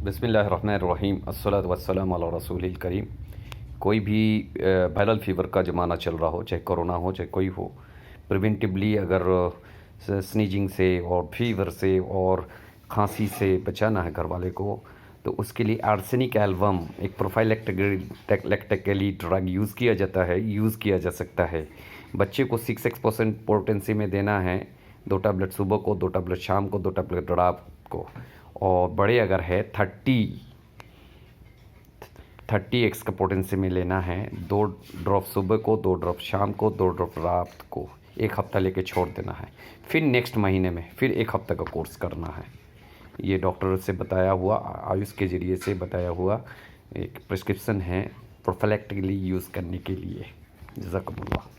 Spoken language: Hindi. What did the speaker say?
बिस्मिल्लाहिर्रहमानिर्रहीम अस्सलातु वस्सलामु अला रसूलिल करीम। कोई भी वायरल फ़ीवर का ज़माना चल रहा हो, चाहे कोरोना हो चाहे कोई हो, प्रिवेंटिवली अगर स्नीजिंग से और फीवर से और खांसी से बचाना है घर वाले को, तो उसके लिए आर्सेनिक एल्बम एक प्रोफाइलैक्टिकली ड्रग यूज़ किया जा सकता है। बच्चे को 6% पोटेंसी में देना है, 2 टैबलेट सुबह को, 2 टैबलेट शाम को, 2 टैबलेट रात को। और बड़े अगर है 30x का पोटेंसी में लेना है, 2 ड्रॉप सुबह को, 2 ड्रॉप शाम को, 2 ड्रॉप रात को। 1 हफ्ता लेके छोड़ देना है, फिर नेक्स्ट महीने में फिर 1 हफ्ते का कोर्स करना है। ये डॉक्टर से बताया हुआ, आयुष के ज़रिए से बताया हुआ एक प्रिस्क्रिप्शन है प्रोफिलैक्टिकली यूज़ करने के लिए। जज़ाकल्लाह।